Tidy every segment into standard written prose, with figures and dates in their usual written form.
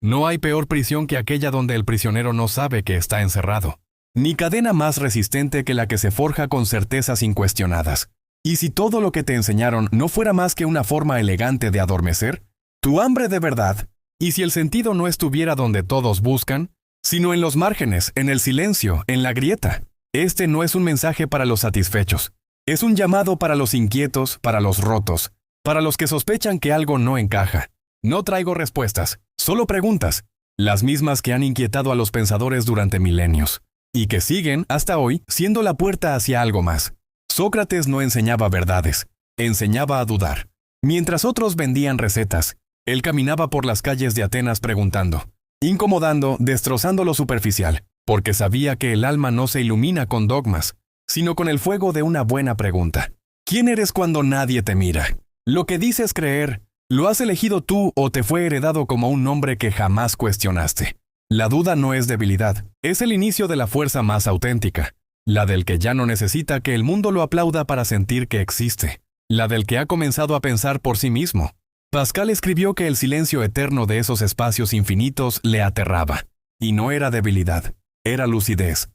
No hay peor prisión que aquella donde el prisionero no sabe que está encerrado, ni cadena más resistente que la que se forja con certezas incuestionadas. Y si todo lo que te enseñaron no fuera más que una forma elegante de adormecer tu hambre de verdad, y si el sentido no estuviera donde todos buscan, sino en los márgenes, en el silencio, en la grieta, este no es un mensaje para los satisfechos. Es un llamado para los inquietos, para los rotos, para los que sospechan que algo no encaja. No traigo respuestas, solo preguntas, las mismas que han inquietado a los pensadores durante milenios, y que siguen, hasta hoy, siendo la puerta hacia algo más. Sócrates no enseñaba verdades, enseñaba a dudar. Mientras otros vendían recetas, él caminaba por las calles de Atenas preguntando, incomodando, destrozando lo superficial, porque sabía que el alma no se ilumina con dogmas, sino con el fuego de una buena pregunta. ¿Quién eres cuando nadie te mira? Lo que dices creer, ¿lo has elegido tú o te fue heredado como un nombre que jamás cuestionaste? La duda no es debilidad, es el inicio de la fuerza más auténtica, la del que ya no necesita que el mundo lo aplauda para sentir que existe, la del que ha comenzado a pensar por sí mismo. Pascal escribió que el silencio eterno de esos espacios infinitos le aterraba, y no era debilidad, era lucidez.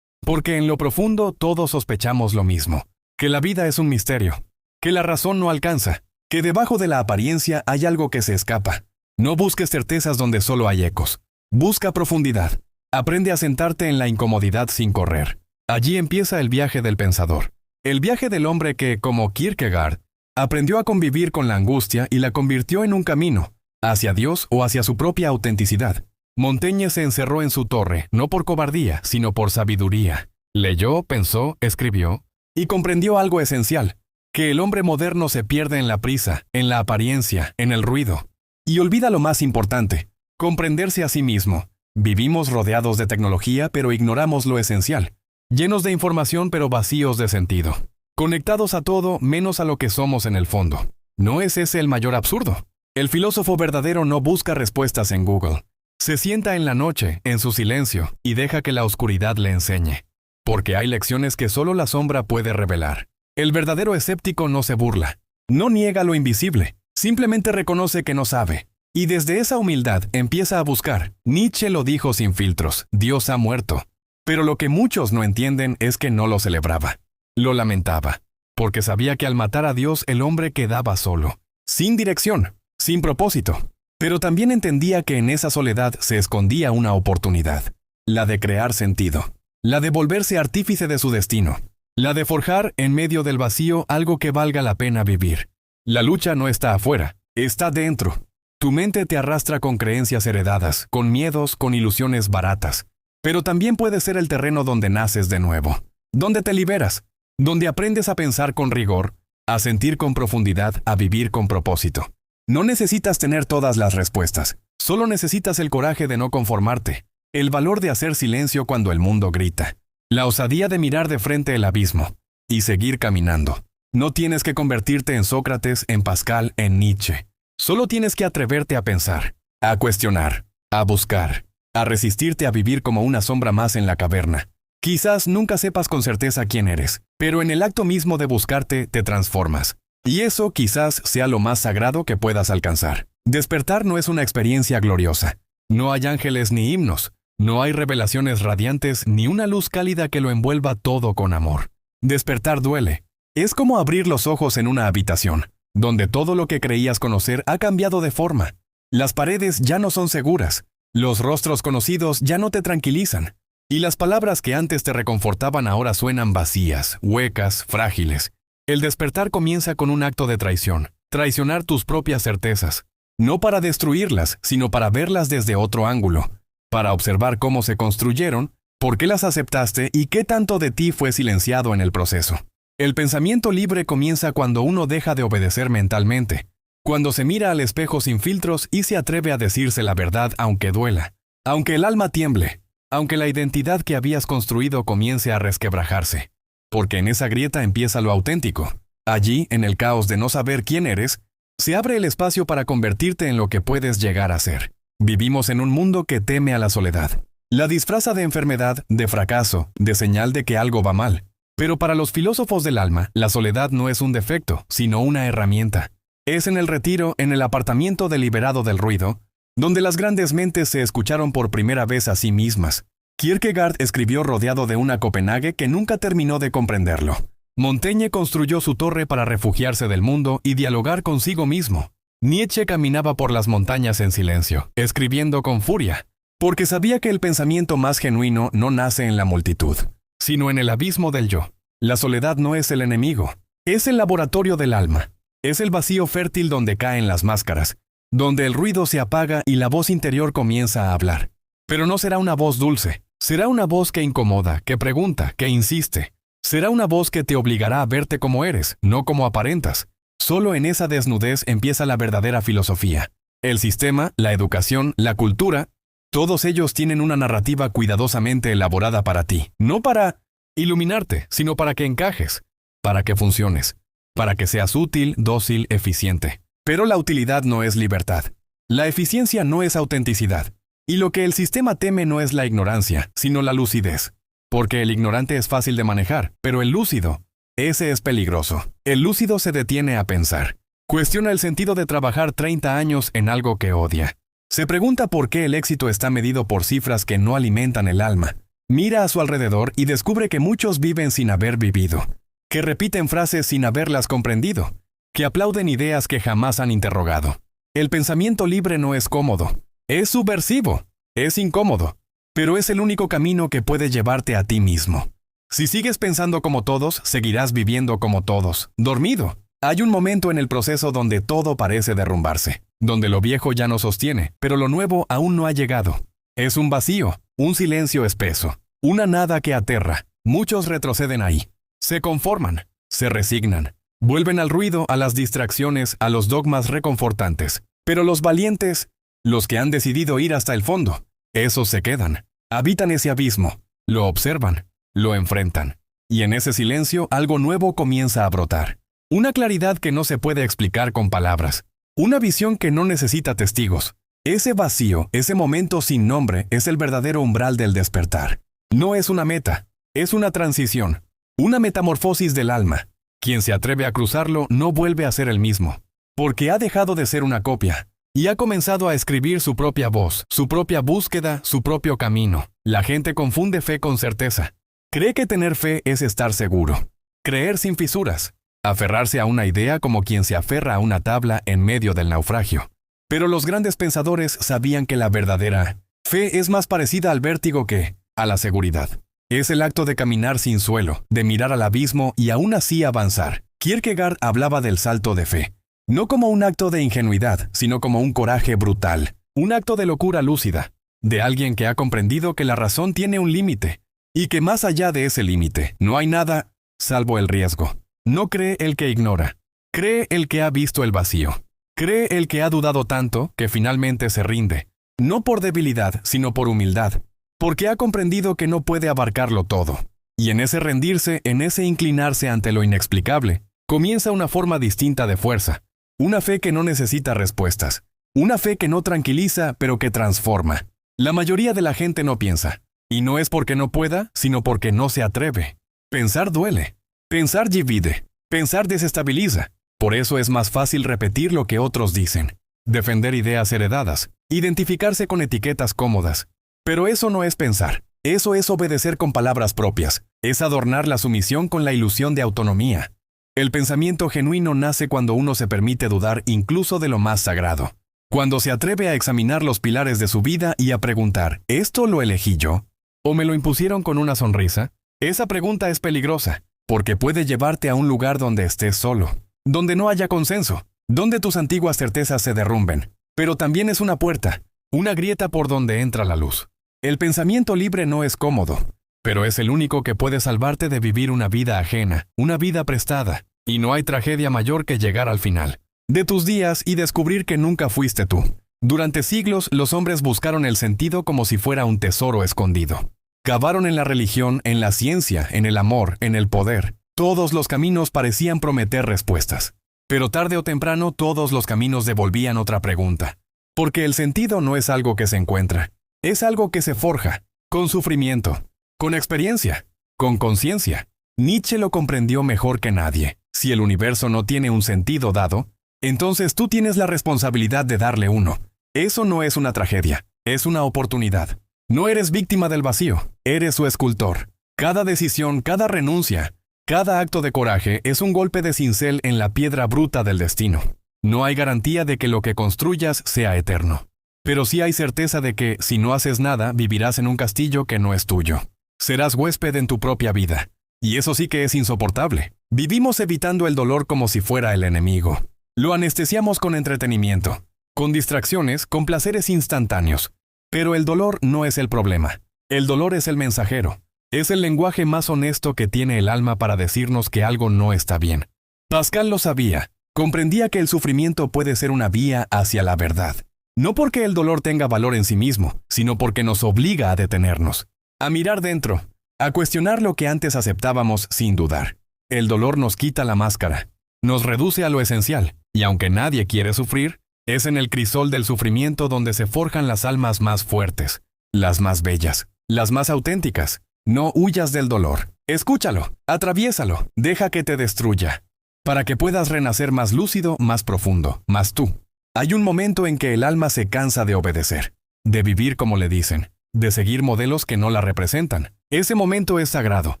Porque en lo profundo todos sospechamos lo mismo, que la vida es un misterio, que la razón no alcanza, que debajo de la apariencia hay algo que se escapa. No busques certezas donde solo hay ecos. Busca profundidad. Aprende a sentarte en la incomodidad sin correr. Allí empieza el viaje del pensador. El viaje del hombre que, como Kierkegaard, aprendió a convivir con la angustia y la convirtió en un camino, hacia Dios o hacia su propia autenticidad. Montaigne se encerró en su torre, no por cobardía, sino por sabiduría. Leyó, pensó, escribió, y comprendió algo esencial, que el hombre moderno se pierde en la prisa, en la apariencia, en el ruido, y olvida lo más importante, comprenderse a sí mismo. Vivimos rodeados de tecnología, pero ignoramos lo esencial, llenos de información, pero vacíos de sentido, conectados a todo menos a lo que somos en el fondo. ¿No es ese el mayor absurdo? El filósofo verdadero no busca respuestas en Google. Se sienta en la noche, en su silencio, y deja que la oscuridad le enseñe. Porque hay lecciones que solo la sombra puede revelar. El verdadero escéptico no se burla, no niega lo invisible, simplemente reconoce que no sabe. Y desde esa humildad empieza a buscar. Nietzsche lo dijo sin filtros, Dios ha muerto. Pero lo que muchos no entienden es que no lo celebraba. Lo lamentaba, porque sabía que al matar a Dios el hombre quedaba solo, sin dirección, sin propósito. Pero también entendía que en esa soledad se escondía una oportunidad, la de crear sentido, la de volverse artífice de su destino, la de forjar en medio del vacío algo que valga la pena vivir. La lucha no está afuera, está dentro. Tu mente te arrastra con creencias heredadas, con miedos, con ilusiones baratas. Pero también puede ser el terreno donde naces de nuevo, donde te liberas, donde aprendes a pensar con rigor, a sentir con profundidad, a vivir con propósito. No necesitas tener todas las respuestas, solo necesitas el coraje de no conformarte, el valor de hacer silencio cuando el mundo grita, la osadía de mirar de frente el abismo y seguir caminando. No tienes que convertirte en Sócrates, en Pascal, en Nietzsche. Solo tienes que atreverte a pensar, a cuestionar, a buscar, a resistirte a vivir como una sombra más en la caverna. Quizás nunca sepas con certeza quién eres, pero en el acto mismo de buscarte te transformas. Y eso quizás sea lo más sagrado que puedas alcanzar. Despertar no es una experiencia gloriosa. No hay ángeles ni himnos. No hay revelaciones radiantes ni una luz cálida que lo envuelva todo con amor. Despertar duele. Es como abrir los ojos en una habitación, donde todo lo que creías conocer ha cambiado de forma. Las paredes ya no son seguras. Los rostros conocidos ya no te tranquilizan. Y las palabras que antes te reconfortaban ahora suenan vacías, huecas, frágiles. El despertar comienza con un acto de traición, traicionar tus propias certezas, no para destruirlas, sino para verlas desde otro ángulo, para observar cómo se construyeron, por qué las aceptaste y qué tanto de ti fue silenciado en el proceso. El pensamiento libre comienza cuando uno deja de obedecer mentalmente, cuando se mira al espejo sin filtros y se atreve a decirse la verdad aunque duela, aunque el alma tiemble, aunque la identidad que habías construido comience a resquebrajarse. Porque en esa grieta empieza lo auténtico. Allí, en el caos de no saber quién eres, se abre el espacio para convertirte en lo que puedes llegar a ser. Vivimos en un mundo que teme a la soledad. La disfraza de enfermedad, de fracaso, de señal de que algo va mal. Pero para los filósofos del alma, la soledad no es un defecto, sino una herramienta. Es en el retiro, en el apartamiento deliberado del ruido, donde las grandes mentes se escucharon por primera vez a sí mismas. Kierkegaard escribió rodeado de una Copenhague que nunca terminó de comprenderlo. Montaigne construyó su torre para refugiarse del mundo y dialogar consigo mismo. Nietzsche caminaba por las montañas en silencio, escribiendo con furia, porque sabía que el pensamiento más genuino no nace en la multitud, sino en el abismo del yo. La soledad no es el enemigo, es el laboratorio del alma. Es el vacío fértil donde caen las máscaras, donde el ruido se apaga y la voz interior comienza a hablar. Pero no será una voz dulce, será una voz que incomoda, que pregunta, que insiste. Será una voz que te obligará a verte como eres, no como aparentas. Solo en esa desnudez empieza la verdadera filosofía. El sistema, la educación, la cultura, todos ellos tienen una narrativa cuidadosamente elaborada para ti. No para iluminarte, sino para que encajes, para que funciones, para que seas útil, dócil, eficiente. Pero la utilidad no es libertad. La eficiencia no es autenticidad. Y lo que el sistema teme no es la ignorancia, sino la lucidez. Porque el ignorante es fácil de manejar, pero el lúcido, ese es peligroso. El lúcido se detiene a pensar. Cuestiona el sentido de trabajar 30 años en algo que odia. Se pregunta por qué el éxito está medido por cifras que no alimentan el alma. Mira a su alrededor y descubre que muchos viven sin haber vivido, que repiten frases sin haberlas comprendido, que aplauden ideas que jamás han interrogado. El pensamiento libre no es cómodo, es subversivo, es incómodo, pero es el único camino que puede llevarte a ti mismo. Si sigues pensando como todos, seguirás viviendo como todos, dormido. Hay un momento en el proceso donde todo parece derrumbarse, donde lo viejo ya no sostiene, pero lo nuevo aún no ha llegado. Es un vacío, un silencio espeso, una nada que aterra. Muchos retroceden ahí. Se conforman, se resignan, vuelven al ruido, a las distracciones, a los dogmas reconfortantes. Pero los valientes, los que han decidido ir hasta el fondo, esos se quedan, habitan ese abismo, lo observan, lo enfrentan. Y en ese silencio algo nuevo comienza a brotar. Una claridad que no se puede explicar con palabras. Una visión que no necesita testigos. Ese vacío, ese momento sin nombre, es el verdadero umbral del despertar. No es una meta, es una transición, una metamorfosis del alma. Quien se atreve a cruzarlo no vuelve a ser el mismo, porque ha dejado de ser una copia, y ha comenzado a escribir su propia voz, su propia búsqueda, su propio camino. La gente confunde fe con certeza. Cree que tener fe es estar seguro, creer sin fisuras, aferrarse a una idea como quien se aferra a una tabla en medio del naufragio. Pero los grandes pensadores sabían que la verdadera fe es más parecida al vértigo que a la seguridad. Es el acto de caminar sin suelo, de mirar al abismo y aún así avanzar. Kierkegaard hablaba del salto de fe, no como un acto de ingenuidad, sino como un coraje brutal, un acto de locura lúcida, de alguien que ha comprendido que la razón tiene un límite, y que más allá de ese límite no hay nada salvo el riesgo. No cree el que ignora, cree el que ha visto el vacío, cree el que ha dudado tanto que finalmente se rinde, no por debilidad, sino por humildad, porque ha comprendido que no puede abarcarlo todo. Y en ese rendirse, en ese inclinarse ante lo inexplicable, comienza una forma distinta de fuerza, una fe que no necesita respuestas, una fe que no tranquiliza, pero que transforma. La mayoría de la gente no piensa. Y no es porque no pueda, sino porque no se atreve. Pensar duele. Pensar divide. Pensar desestabiliza. Por eso es más fácil repetir lo que otros dicen, defender ideas heredadas, identificarse con etiquetas cómodas. Pero eso no es pensar. Eso es obedecer con palabras propias. Es adornar la sumisión con la ilusión de autonomía. El pensamiento genuino nace cuando uno se permite dudar incluso de lo más sagrado. Cuando se atreve a examinar los pilares de su vida y a preguntar, ¿esto lo elegí yo? ¿O me lo impusieron con una sonrisa? Esa pregunta es peligrosa, porque puede llevarte a un lugar donde estés solo, donde no haya consenso, donde tus antiguas certezas se derrumben. Pero también es una puerta, una grieta por donde entra la luz. El pensamiento libre no es cómodo, pero es el único que puede salvarte de vivir una vida ajena, una vida prestada. Y no hay tragedia mayor que llegar al final de tus días y descubrir que nunca fuiste tú. Durante siglos, los hombres buscaron el sentido como si fuera un tesoro escondido. Cavaron en la religión, en la ciencia, en el amor, en el poder. Todos los caminos parecían prometer respuestas. Pero tarde o temprano, todos los caminos devolvían otra pregunta. Porque el sentido no es algo que se encuentra. Es algo que se forja, con sufrimiento, con experiencia, con conciencia. Nietzsche lo comprendió mejor que nadie. Si el universo no tiene un sentido dado, entonces tú tienes la responsabilidad de darle uno. Eso no es una tragedia, es una oportunidad. No eres víctima del vacío, eres su escultor. Cada decisión, cada renuncia, cada acto de coraje es un golpe de cincel en la piedra bruta del destino. No hay garantía de que lo que construyas sea eterno. Pero sí hay certeza de que, si no haces nada, vivirás en un castillo que no es tuyo. Serás huésped en tu propia vida. Y eso sí que es insoportable. Vivimos evitando el dolor como si fuera el enemigo. Lo anestesiamos con entretenimiento, con distracciones, con placeres instantáneos. Pero el dolor no es el problema. El dolor es el mensajero. Es el lenguaje más honesto que tiene el alma para decirnos que algo no está bien. Pascal lo sabía. Comprendía que el sufrimiento puede ser una vía hacia la verdad. No porque el dolor tenga valor en sí mismo, sino porque nos obliga a detenernos, a mirar dentro, a cuestionar lo que antes aceptábamos sin dudar. El dolor nos quita la máscara, nos reduce a lo esencial, y aunque nadie quiere sufrir, es en el crisol del sufrimiento donde se forjan las almas más fuertes, las más bellas, las más auténticas. No huyas del dolor. Escúchalo, atraviésalo, deja que te destruya, para que puedas renacer más lúcido, más profundo, más tú. Hay un momento en que el alma se cansa de obedecer, de vivir como le dicen, de seguir modelos que no la representan. Ese momento es sagrado.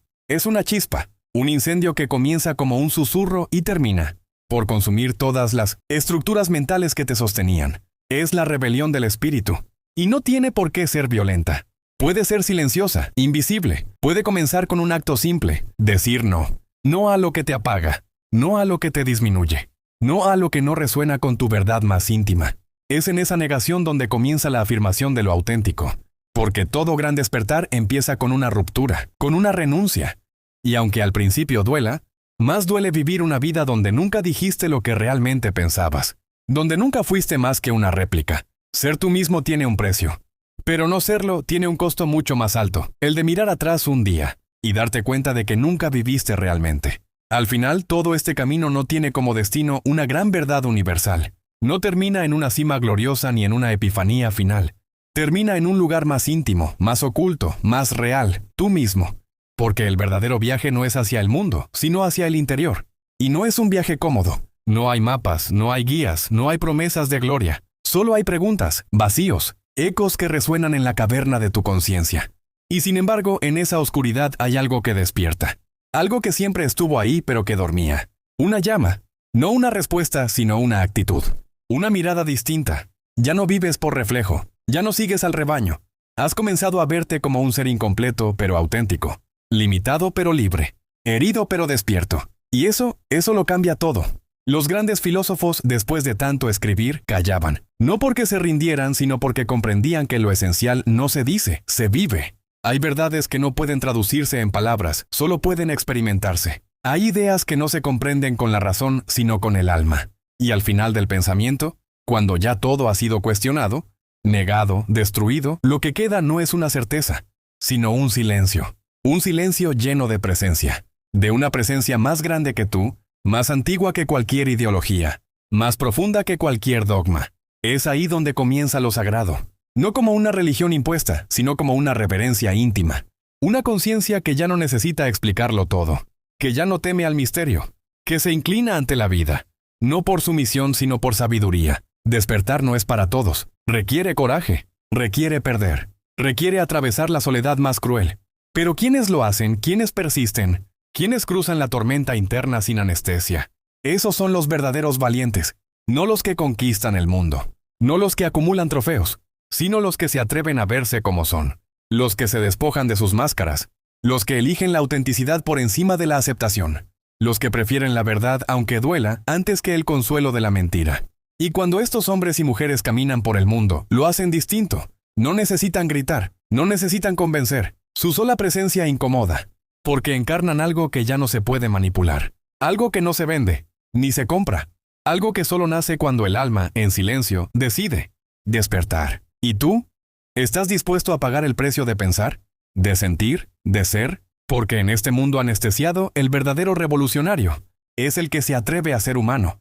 Es una chispa, un incendio que comienza como un susurro y termina por consumir todas las estructuras mentales que te sostenían. Es la rebelión del espíritu, y no tiene por qué ser violenta. Puede ser silenciosa, invisible. Puede comenzar con un acto simple, decir no. No a lo que te apaga, no a lo que te disminuye. No a lo que no resuena con tu verdad más íntima. Es en esa negación donde comienza la afirmación de lo auténtico. Porque todo gran despertar empieza con una ruptura, con una renuncia. Y aunque al principio duela, más duele vivir una vida donde nunca dijiste lo que realmente pensabas. Donde nunca fuiste más que una réplica. Ser tú mismo tiene un precio. Pero no serlo tiene un costo mucho más alto. El de mirar atrás un día y darte cuenta de que nunca viviste realmente. Al final, todo este camino no tiene como destino una gran verdad universal. No termina en una cima gloriosa ni en una epifanía final. Termina en un lugar más íntimo, más oculto, más real, tú mismo. Porque el verdadero viaje no es hacia el mundo, sino hacia el interior. Y no es un viaje cómodo. No hay mapas, no hay guías, no hay promesas de gloria. Solo hay preguntas, vacíos, ecos que resuenan en la caverna de tu conciencia. Y sin embargo, en esa oscuridad hay algo que despierta. Algo que siempre estuvo ahí pero que dormía. Una llama. No una respuesta, sino una actitud. Una mirada distinta. Ya no vives por reflejo. Ya no sigues al rebaño. Has comenzado a verte como un ser incompleto pero auténtico. Limitado pero libre. Herido pero despierto. Y eso lo cambia todo. Los grandes filósofos, después de tanto escribir, callaban. No porque se rindieran, sino porque comprendían que lo esencial no se dice, se vive. Hay verdades que no pueden traducirse en palabras, solo pueden experimentarse. Hay ideas que no se comprenden con la razón, sino con el alma. Y al final del pensamiento, cuando ya todo ha sido cuestionado, negado, destruido, lo que queda no es una certeza, sino un silencio. Un silencio lleno de presencia. De una presencia más grande que tú, más antigua que cualquier ideología, más profunda que cualquier dogma. Es ahí donde comienza lo sagrado. No como una religión impuesta, sino como una reverencia íntima. Una conciencia que ya no necesita explicarlo todo, que ya no teme al misterio, que se inclina ante la vida, no por sumisión sino por sabiduría. Despertar no es para todos, requiere coraje, requiere perder, requiere atravesar la soledad más cruel. Pero ¿quiénes lo hacen? ¿Quiénes persisten? ¿Quiénes cruzan la tormenta interna sin anestesia? Esos son los verdaderos valientes, no los que conquistan el mundo, no los que acumulan trofeos, sino los que se atreven a verse como son, los que se despojan de sus máscaras, los que eligen la autenticidad por encima de la aceptación, los que prefieren la verdad aunque duela antes que el consuelo de la mentira. Y cuando estos hombres y mujeres caminan por el mundo, lo hacen distinto. No necesitan gritar, no necesitan convencer. Su sola presencia incomoda, porque encarnan algo que ya no se puede manipular, algo que no se vende, ni se compra, algo que solo nace cuando el alma, en silencio, decide despertar. ¿Y tú? ¿Estás dispuesto a pagar el precio de pensar, de sentir, de ser? Porque en este mundo anestesiado, el verdadero revolucionario es el que se atreve a ser humano,